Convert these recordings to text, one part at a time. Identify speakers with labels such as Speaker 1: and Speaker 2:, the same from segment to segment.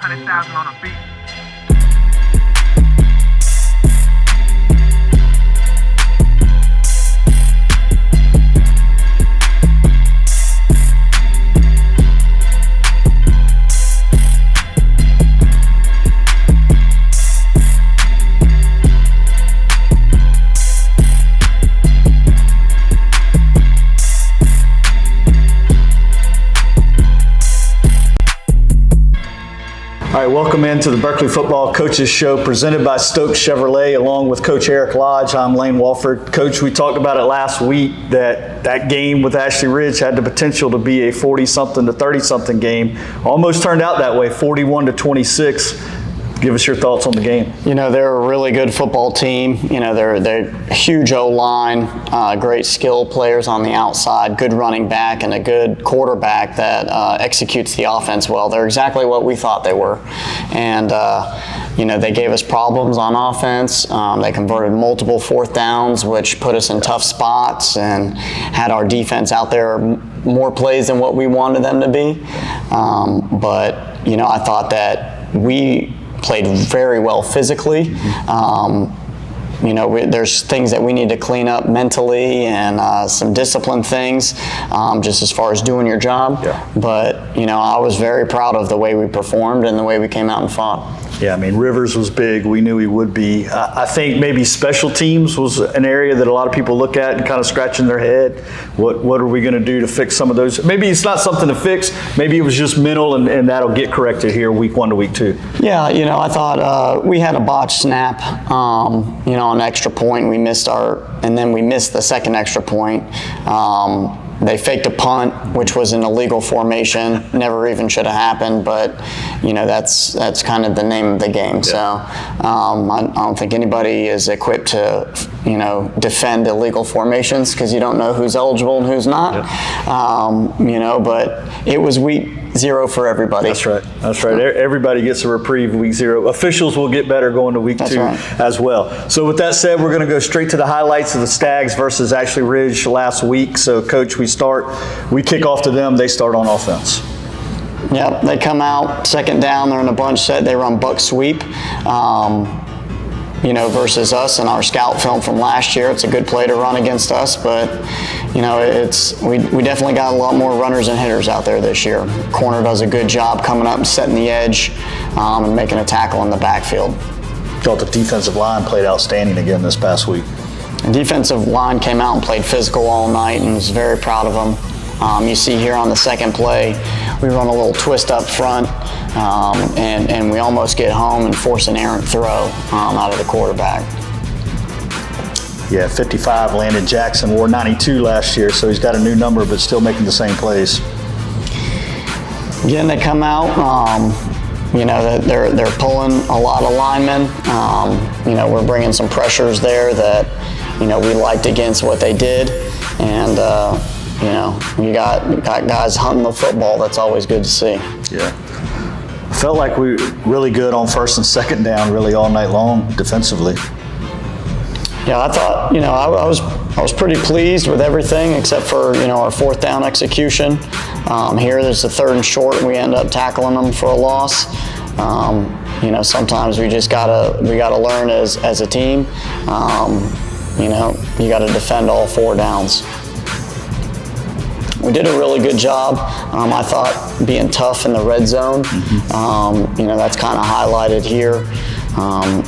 Speaker 1: 100,000 on a beat.
Speaker 2: All right, welcome into the Berkeley Football Coaches Show presented by Stokes Chevrolet along with Coach Eric Lodge. I'm Lane Walford. Coach, we talked about it last week that game with Ashley Ridge had the potential to be a 40-something to 30-something game. Almost turned out that way, 41-26. Give us your thoughts on the game.
Speaker 3: You know, they're a really good football team. You know, they're huge O-line, great skill players on the outside, good running back, and a good quarterback that executes the offense well. They're exactly what we thought they were. And, you know, they gave us problems on offense. They converted multiple fourth downs, which put us in tough spots and had our defense out there more plays than what we wanted them to be. But, you know, I thought that we played very well physically. You know, there's things that we need to clean up mentally and some discipline things, just as far as doing your job.
Speaker 2: Yeah.
Speaker 3: But, you know, I was very proud of the way we performed and the way we came out and fought.
Speaker 2: Yeah, I mean, Rivers was big. We knew he would be. I think maybe special teams was an area that a lot of people look at and kind of scratching their head. What are we going to do to fix some of those? Maybe it's not something to fix. Maybe it was just mental, and that'll get corrected here week 1 to week 2.
Speaker 3: Yeah, you know, I thought we had a botched snap, you know, an extra point. We missed and then we missed the second extra point. They faked a punt, which was an illegal formation. Never even should have happened, but you know that's kind of the name of the game. Yeah. So I don't think anybody is equipped to, you know, defend illegal formations because you don't know who's eligible and who's not. Yeah. You know, but it was week 0 for everybody.
Speaker 2: That's right. That's right. Everybody gets a reprieve week 0. Officials will get better going to week 2 as well. So with that said, we're going to go straight to the highlights of the Stags versus Ashley Ridge last week. So Coach, we kick off to them. They start on offense.
Speaker 3: Yep. They come out, second down. They're in a bunch set. They run buck sweep. You know, versus us in our scout film from last year. It's a good play to run against us, but you know, we definitely got a lot more runners and hitters out there this year. Corner does a good job coming up and setting the edge and making a tackle in the backfield.
Speaker 2: Thought the defensive line played outstanding again this past week.
Speaker 3: The defensive line came out and played physical all night and was very proud of them. You see here on the second play, we run a little twist up front, and we almost get home and force an errant throw out of the quarterback.
Speaker 2: Yeah, 55, Landon Jackson wore 92 last year, so he's got a new number, but still making the same plays.
Speaker 3: Again, they come out, you know, they're pulling a lot of linemen. You know, we're bringing some pressures there that, you know, we liked against what they did, and you know, you got guys hunting the football. That's always good to see.
Speaker 2: Yeah. Felt like we were really good on first and second down really all night long defensively.
Speaker 3: Yeah, I thought, you know, I was pretty pleased with everything except for, you know, our fourth down execution. Here there's a third and short and we end up tackling them for a loss. You know, sometimes we gotta learn as a team. You know, you gotta defend all 4 downs. We did a really good job, I thought, being tough in the red zone. You know, that's kind of highlighted here.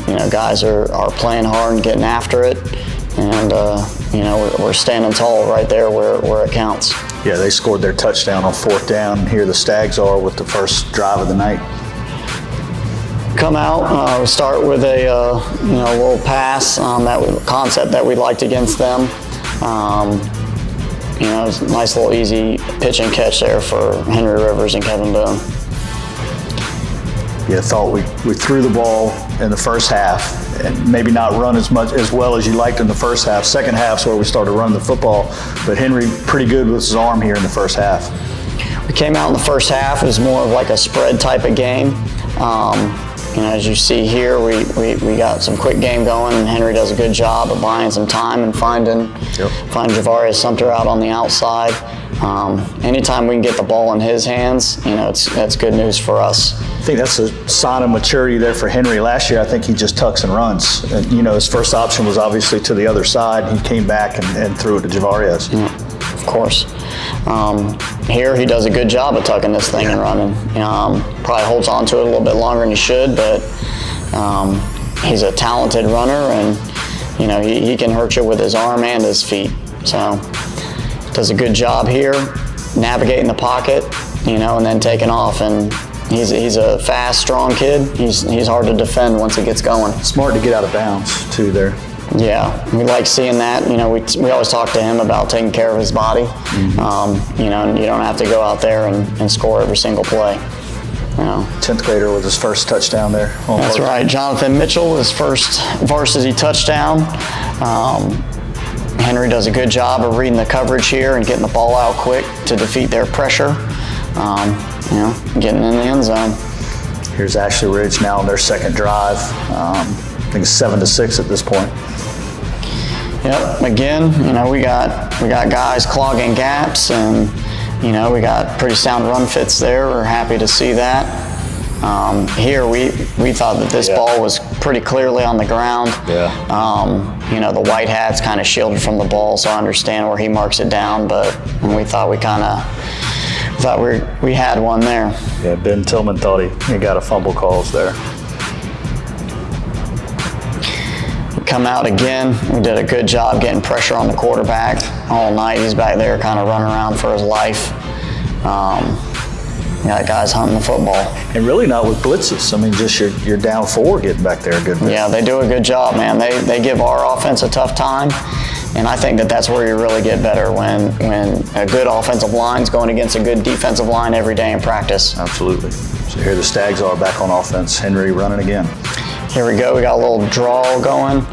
Speaker 3: You know, guys are playing hard and getting after it. And, you know, we're standing tall right there where it counts.
Speaker 2: Yeah, they scored their touchdown on 4th down. Here the Stags are with the first drive of the night.
Speaker 3: Come out, we start with a you know, little pass, concept that we liked against them. You know, it's a nice little easy pitch and catch there for Henry Rivers and Kevin Boone.
Speaker 2: Yeah, thought we threw the ball in the first half and maybe not run as well as you liked in the first half. Second half's where we started running the football, but Henry pretty good with his arm here in the first half. We
Speaker 3: came out in the first half. It was more of like a spread type of game. as you see here, we got some quick game going, and Henry does a good job of buying some time and finding Javarius Sumter out on the outside. Anytime we can get the ball in his hands, that's good news for us.
Speaker 2: I think that's a sign of maturity there for Henry. Last year, I think he just tucks and runs. And, his first option was obviously to the other side. He came back and threw it to Javarius.
Speaker 3: Yeah, of course. Here, he does a good job of tucking this thing and running. Probably holds on to it a little bit longer than he should, but he's a talented runner, and he can hurt you with his arm and his feet. So does a good job here navigating the pocket, and then taking off. And he's a fast, strong kid. He's hard to defend once he gets going.
Speaker 2: Smart to get out of bounds too there.
Speaker 3: Yeah, we like seeing that. We always talk to him about taking care of his body. Mm-hmm. And you don't have to go out there and score every single play.
Speaker 2: 10th grader with his first touchdown there.
Speaker 3: That's right. Jonathan Mitchell, his first varsity touchdown. Henry does a good job of reading the coverage here and getting the ball out quick to defeat their pressure. Getting in the end zone.
Speaker 2: Here's Ashley Ridge now on their second drive. I think it's 7-6 at this point.
Speaker 3: Yep. Again, we got guys clogging gaps, and we got pretty sound run fits there. We're happy to see that. Here we thought that this ball was pretty clearly on the ground.
Speaker 2: Yeah.
Speaker 3: The white hat's kind of shielded from the ball, so I understand where he marks it down. But we thought we had one there.
Speaker 2: Yeah. Ben Tillman thought he got a fumble calls there.
Speaker 3: Come out again. We did a good job getting pressure on the quarterback all night. He's back there kind of running around for his life. Got guys hunting the football.
Speaker 2: And really not with blitzes. I mean, just you're down 4 getting back there a good bit.
Speaker 3: Yeah, they do a good job, man. They give our offense a tough time, and I think that's where you really get better, when a good offensive line's going against a good defensive line every day in practice.
Speaker 2: Absolutely. So here the Stags are back on offense. Henry running again.
Speaker 3: Here we go. We got a little draw going.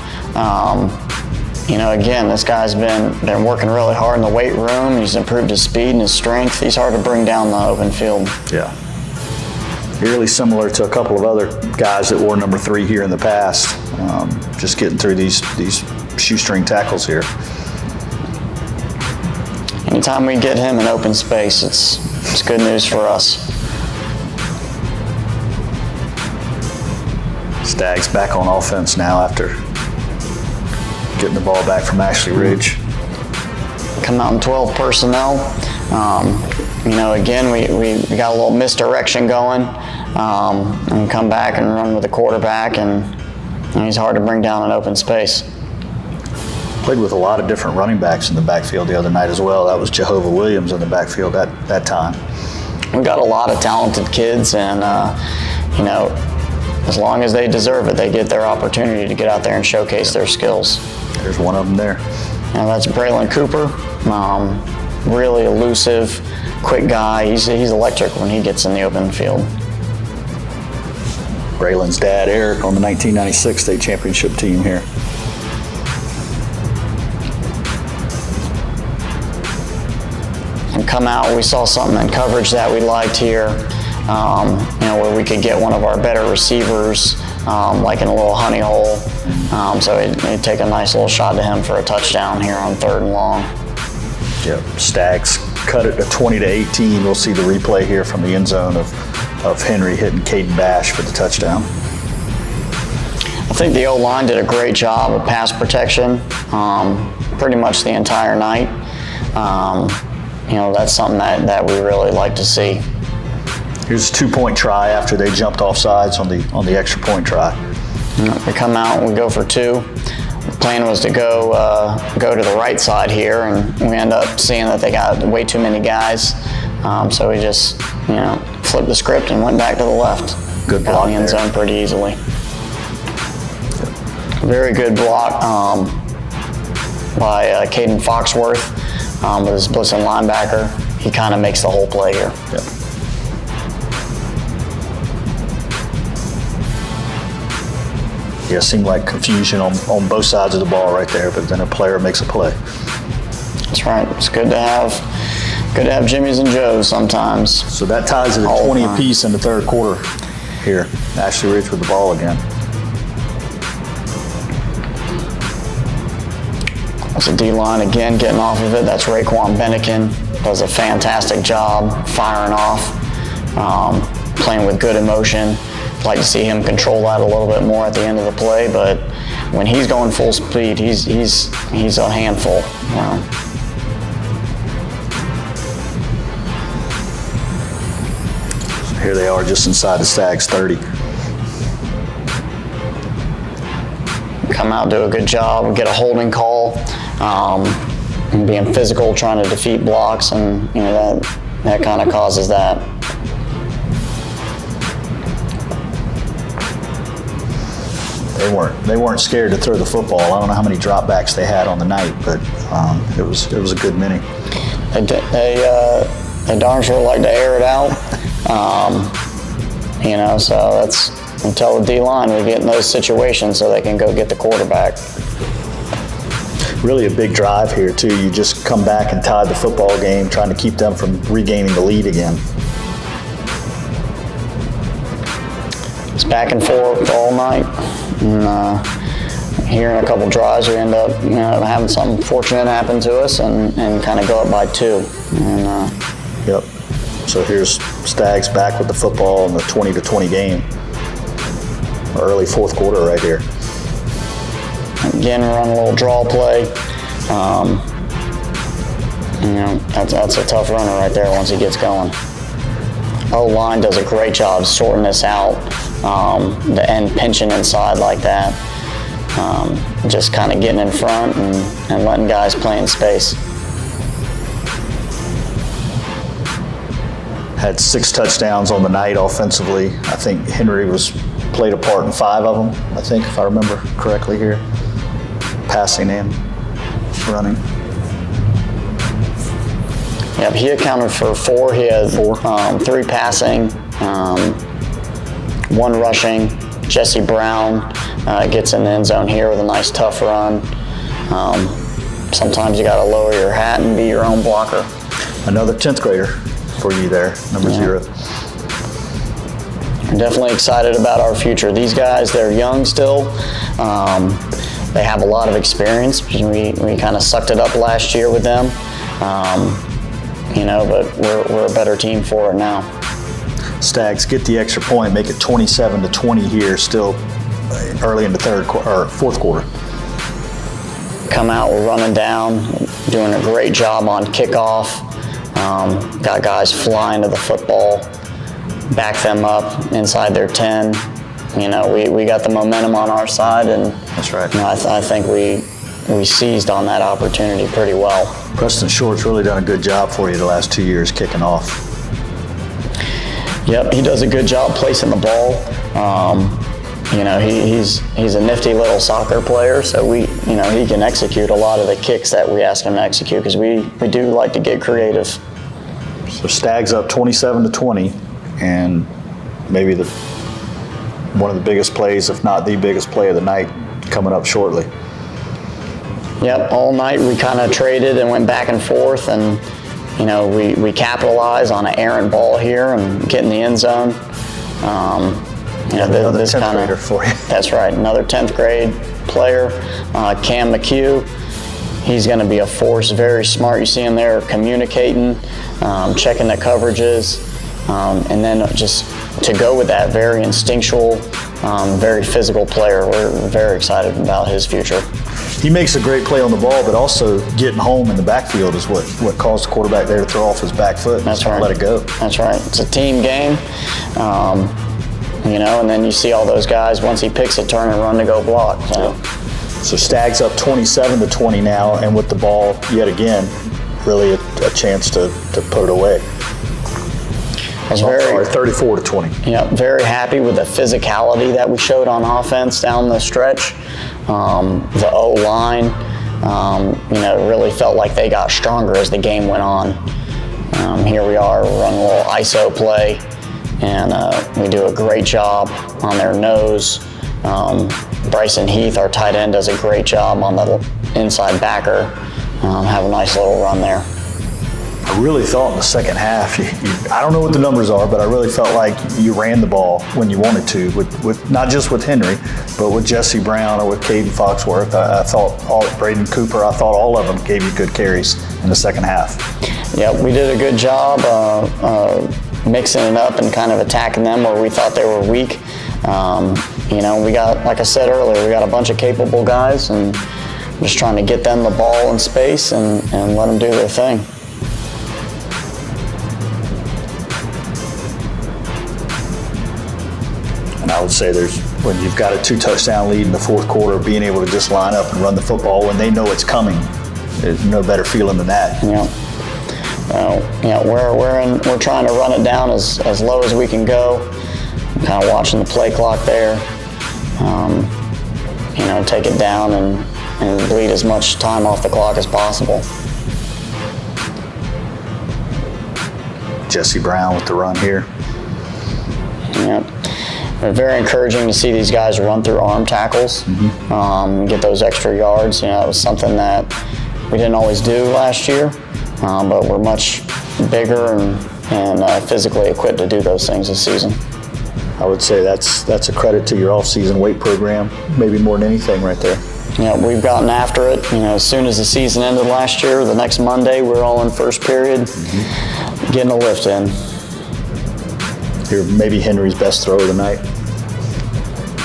Speaker 3: Again, this guy's been working really hard in the weight room. He's improved his speed and his strength. He's hard to bring down the open field.
Speaker 2: Yeah. Really similar to a couple of other guys that wore number 3 here in the past. Just getting through these shoestring tackles here.
Speaker 3: Anytime we get him in open space, it's good news for us.
Speaker 2: Stags back on offense now after getting the ball back from Ashley Ridge.
Speaker 3: Come out in 12 personnel. Again, we got a little misdirection going, and come back and run with the quarterback, and he's hard to bring down in open space.
Speaker 2: Played with a lot of different running backs in the backfield the other night as well. That was Jehovah Williams in the backfield that time.
Speaker 3: We've got a lot of talented kids, and as long as they deserve it, they get their opportunity to get out there and showcase their skills.
Speaker 2: There's one of them there.
Speaker 3: And that's Braylon Cooper. Really elusive, quick guy. He's electric when he gets in the open field.
Speaker 2: Braylon's dad, Eric, on the 1996 state championship team here.
Speaker 3: And come out, we saw something in coverage that we liked here. Where we could get one of our better receivers, like in a little honey hole. So it'd take a nice little shot to him for a touchdown here on 3rd and long.
Speaker 2: Yep, Stags cut it to 20-18. We'll see the replay here from the end zone of Henry hitting Caden Bash for the touchdown.
Speaker 3: I think the O-line did a great job of pass protection pretty much the entire night. That's something that we really like to see.
Speaker 2: Here's a 2-point try after they jumped off sides on the extra point try.
Speaker 3: We come out and we go for 2. The plan was to go to the right side here, and we end up seeing that they got way too many guys. So we just flipped the script and went back to the left.
Speaker 2: Good block
Speaker 3: got in the end zone pretty easily. Very good block by Caden Foxworth with his blitzing linebacker. He kind of makes the whole play here.
Speaker 2: Yep. Yeah, seemed like confusion on both sides of the ball right there, but then a player makes a play.
Speaker 3: That's right. It's good to have Jimmys and Joes sometimes.
Speaker 2: So that ties it at 20 apiece in the 3rd quarter. here. Ashley Ridge with the ball again.
Speaker 3: That's a D-line again getting off of it. That's Raekwon Bennikin. Does a fantastic job firing off, playing with good emotion. I'd like to see him control that a little bit more at the end of the play, but when he's going full speed, he's a handful.
Speaker 2: So here they are just inside the Stags 30.
Speaker 3: Come out, do a good job, get a holding call, and being physical, trying to defeat blocks, and that kind of causes that.
Speaker 2: They weren't scared to throw the football. I don't know how many dropbacks they had on the night, but it was a good many.
Speaker 3: They darn sure like to air it out, so that's until the D-line we get in those situations so they can go get the quarterback.
Speaker 2: Really a big drive here too. You just come back and tie the football game, trying to keep them from regaining the lead again.
Speaker 3: It's back and forth all night. And, here in a couple drives, we end up having something fortunate happen to us and kind of go up by 2.
Speaker 2: Yep. So here's Stags back with the football in the 20-20 game. Early fourth quarter right here.
Speaker 3: Again, we run a little draw play. That's a tough runner right there once he gets going. O-line does a great job sorting this out. The end pinching inside like that. Just kind of getting in front and letting guys play in space.
Speaker 2: Had 6 touchdowns on the night offensively. I think Henry played a part in 5 of them, I think, if I remember correctly here. Passing and running.
Speaker 3: Yep, he accounted for 4. He had 3 passing, 1 rushing. Jesse Brown gets in the end zone here with a nice tough run. Sometimes you got to lower your hat and be your own blocker.
Speaker 2: Another 10th grader for you there, number 0.
Speaker 3: I'm definitely excited about our future. These guys, they're young still. They have a lot of experience. We kind of sucked it up last year with them, but we're a better team for it now.
Speaker 2: Stags get the extra point, make it 27-20 here, still early in the fourth quarter.
Speaker 3: Come out, we're running down, doing a great job on kickoff. Got guys flying to the football, back them up inside their 10. We got the momentum on our side, and
Speaker 2: that's right.
Speaker 3: I think we seized on that opportunity pretty well.
Speaker 2: Preston Short's really done a good job for you the last 2 years kicking off.
Speaker 3: Yep, he does a good job placing the ball. He's a nifty little soccer player, so he can execute a lot of the kicks that we ask him to execute because we do like to get creative.
Speaker 2: So Stags up 27-20, and maybe one of the biggest plays, if not the biggest play of the night, coming up shortly.
Speaker 3: Yep, all night we kind of traded and went back and forth, and we capitalize on an errant ball here and get in the end zone.
Speaker 2: Another 10th grader for you.
Speaker 3: That's right, another 10th grade player, Cam McHugh. He's going to be a force, very smart. You see him there communicating, checking the coverages, and then just to go with that, very instinctual, very physical player. We're very excited about his future.
Speaker 2: He makes a great play on the ball, but also getting home in the backfield is what caused the quarterback there to throw off his back foot.
Speaker 3: That's right.
Speaker 2: Let it go.
Speaker 3: That's right. It's a team game, and then you see all those guys, once he picks it, turn and run to go block.
Speaker 2: So Stags up 27-20 now, and with the ball yet again, really a chance to put it away.
Speaker 3: I was
Speaker 2: 34-20.
Speaker 3: Yeah, very happy with the physicality that we showed on offense down the stretch. The O-line, really felt like they got stronger as the game went on. Here we are, we're running a little ISO play, and we do a great job on their nose. Bryson Heath, our tight end, does a great job on the inside backer. Have a nice little run there.
Speaker 2: I really thought in the second half, I don't know what the numbers are, but I really felt like you ran the ball when you wanted to, with not just with Henry, but with Jesse Brown or with Caden Foxworth. I thought Braden Cooper, I thought all of them gave you good carries in the second half.
Speaker 3: Yeah, we did a good job mixing it up and kind of attacking them where we thought they were weak. We got, like I said earlier, we got a bunch of capable guys, and just trying to get them the ball in space and let them do their thing.
Speaker 2: And I would say when you've got a 2-touchdown lead in the fourth quarter, being able to just line up and run the football when they know it's coming, there's no better feeling than that.
Speaker 3: Yeah. We're trying to run it down as low as we can go. Kind of watching the play clock there. Take it down and bleed as much time off the clock as possible.
Speaker 2: Jesse Brown with the run here.
Speaker 3: Yeah. Very encouraging to see these guys run through arm tackles, get those extra yards. That was something that we didn't always do last year, but we're much bigger and physically equipped to do those things this season.
Speaker 2: I would say that's a credit to your off-season weight program, maybe more than anything right there.
Speaker 3: Yeah, we've gotten after it. As soon as the season ended last year, the next Monday, we're all in first period, getting a lift in.
Speaker 2: Here, maybe Henry's best throw of the night.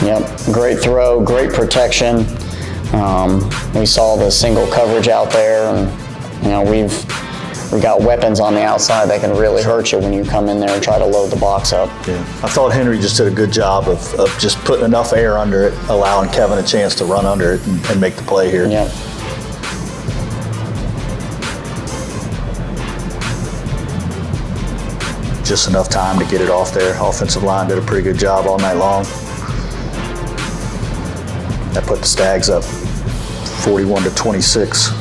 Speaker 3: Yep, great throw, great protection. We saw the single coverage out there, and we got weapons on the outside that can really hurt you when you come in there and try to load the box up.
Speaker 2: Yeah, I thought Henry just did a good job of just putting enough air under it, allowing Kevin a chance to run under it and make the play here.
Speaker 3: Yep.
Speaker 2: Just enough time to get it off there. Offensive line did a pretty good job all night long. That put the Stags up 41-26.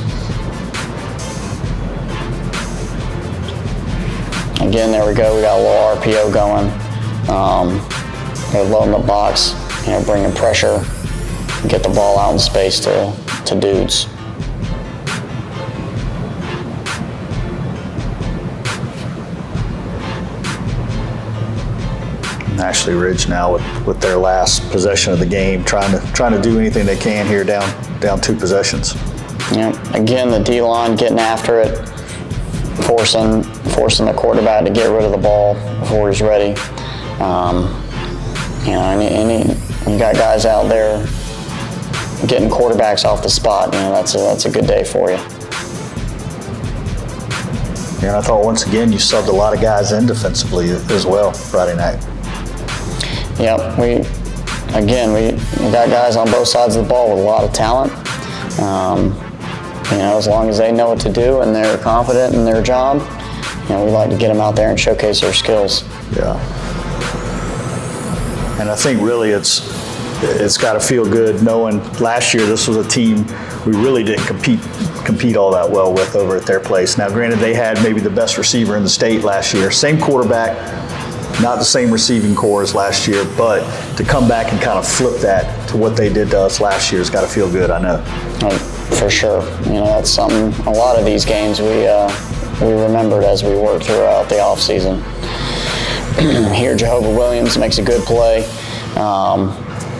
Speaker 3: Again, there we go. We got a little RPO going. They're loading the box, bringing pressure, get the ball out in space to dudes.
Speaker 2: Ashley Ridge now with their last possession of the game, trying to do anything they can here down 2 possessions.
Speaker 3: Again, the D-line getting after it, forcing the quarterback to get rid of the ball before he's ready. You got guys out there getting quarterbacks off the spot. That's a good day for you.
Speaker 2: Yeah, and I thought once again you subbed a lot of guys in defensively as well Friday night.
Speaker 3: Yep, we got guys on both sides of the ball with a lot of talent. As long as they know what to do and they're confident in their job, we like to get them out there and showcase their skills.
Speaker 2: Yeah. And I think really it's got to feel good knowing last year this was a team we really didn't compete all that well with over at their place. Now, granted, they had maybe the best receiver in the state last year. Same quarterback, not the same receiving core as last year, but to come back and kind of flip that to what they did to us last year has got to feel good, I know.
Speaker 3: For sure. That's something, a lot of these games we remembered as we worked throughout the off season. Here, Jehovah Williams makes a good play.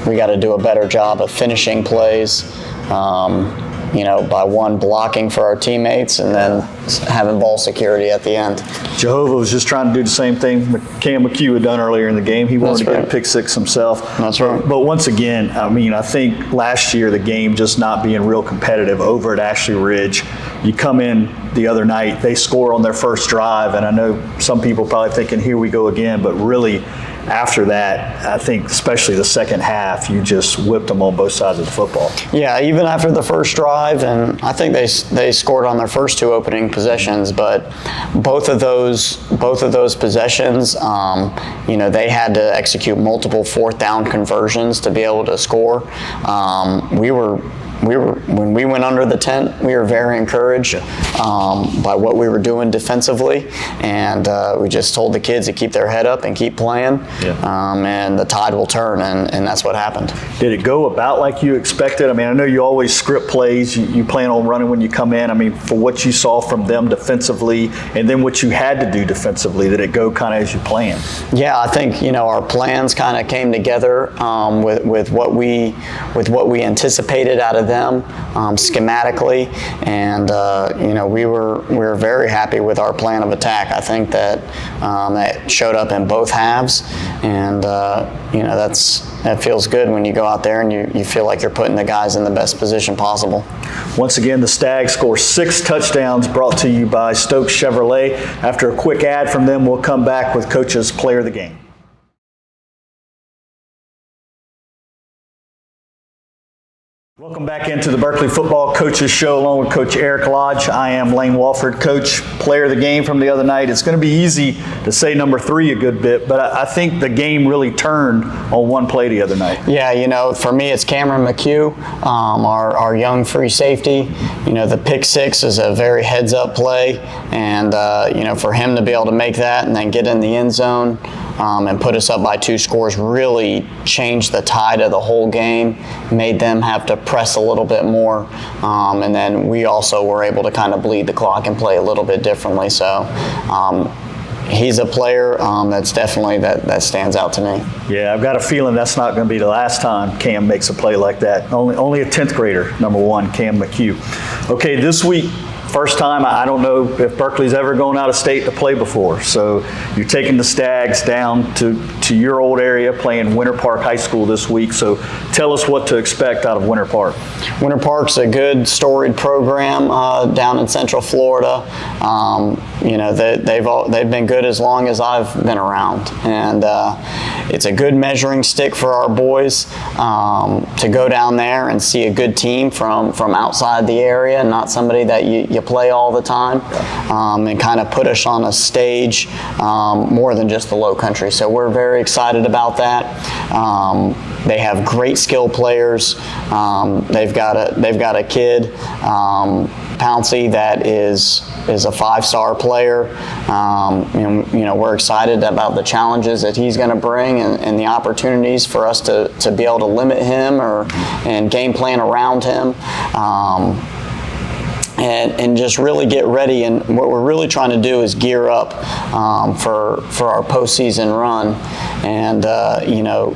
Speaker 3: We got to do a better job of finishing plays, by one, blocking for our teammates and then having ball security at the end.
Speaker 2: Jehovah was just trying to do the same thing Cam McHugh had done earlier in the game. He wanted to get a pick six himself.
Speaker 3: That's right.
Speaker 2: But once again, I think last year the game just not being real competitive over at Ashley Ridge. You come in the other night, they score on their first drive, and I know some people probably thinking, here we go again, but really after that, I think especially the second half, you just whipped them on both sides of the football.
Speaker 3: Yeah, even after the first drive, and I think they scored on their first 2 opening possessions, but both of those possessions, they had to execute multiple 4th down conversions to be able to score. We were when we went under the tent, we were very encouraged by what we were doing defensively, and we just told the kids to keep their head up and keep playing, and the tide will turn, and that's what happened.
Speaker 2: Did it go about like you expected? I mean, I know you always script plays. You plan on running when you come in. I mean, for what you saw from them defensively, and then what you had to do defensively, did it go kind of as you planned?
Speaker 3: Yeah, I think our plans kind of came together with what we anticipated out of them schematically, and we were very happy with our plan of attack. I think that that showed up in both halves, and that feels good when you go out there and you feel like you're putting the guys in the best position possible.
Speaker 2: Once again, the Stags score 6 touchdowns, brought to you by Stokes Chevrolet. After a quick ad from them, we'll come back with Coach's Player of the Game. Welcome back into the Berkeley Football Coaches Show along with Coach Eric Lodge. I am Lane Walford. Coach, player of the game from the other night. It's going to be easy to say number 3 a good bit, but I think the game really turned on one play the other night.
Speaker 3: Yeah, for me it's Cameron McHugh, our young free safety. The pick 6 is a very heads-up play, and for him to be able to make that and then get in the end zone and put us up by 2 scores really changed the tide of the whole game, made them have to press a little bit more, and then we also were able to kind of bleed the clock and play a little bit differently. So he's a player that's definitely that stands out to me.
Speaker 2: Yeah, I've got a feeling that's not going to be the last time Cam makes a play like that. Only a 10th grader, number 1, Cam McHugh. Okay, this week, first time, I don't know if Berkeley's ever gone out of state to play before. So you're taking the Stags down to your old area, playing Winter Park High School this week. So tell us what to expect out of Winter Park.
Speaker 3: Winter Park's a good storied program down in Central Florida. They've been good as long as I've been around, and it's a good measuring stick for our boys to go down there and see a good team from outside the area, not somebody that you play all the time, and kind of put us on a stage more than just the low country. So we're very excited about that. They have great skill players. They've got a kid, Pouncey, that is a 5-star player, and we're excited about the challenges that he's going to bring and the opportunities for us to be able to limit him and game plan around him. And just really get ready. And what we're really trying to do is gear up for our postseason run, and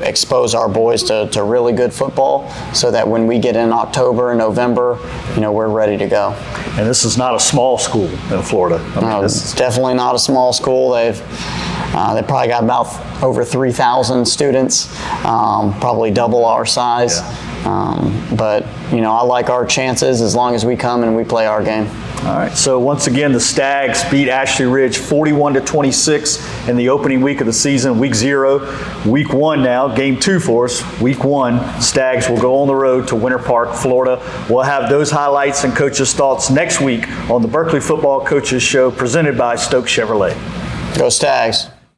Speaker 3: expose our boys to really good football, so that when we get in October and November, we're ready to go.
Speaker 2: And this is not a small school in Florida.
Speaker 3: No, it's definitely not a small school. They probably got about over 3,000 students, probably double our size.
Speaker 2: Yeah.
Speaker 3: But I like our chances as long as we come and we play our game.
Speaker 2: All right. So once again, the Stags beat Ashley Ridge 41-26 in the opening week of the season, week 0. Week 1 now, game 2 for us. Week 1, Stags will go on the road to Winter Park, Florida. We'll have those highlights and coaches' thoughts next week on the Berkeley Football Coaches Show, presented by Stokes Chevrolet.
Speaker 3: Go Stags.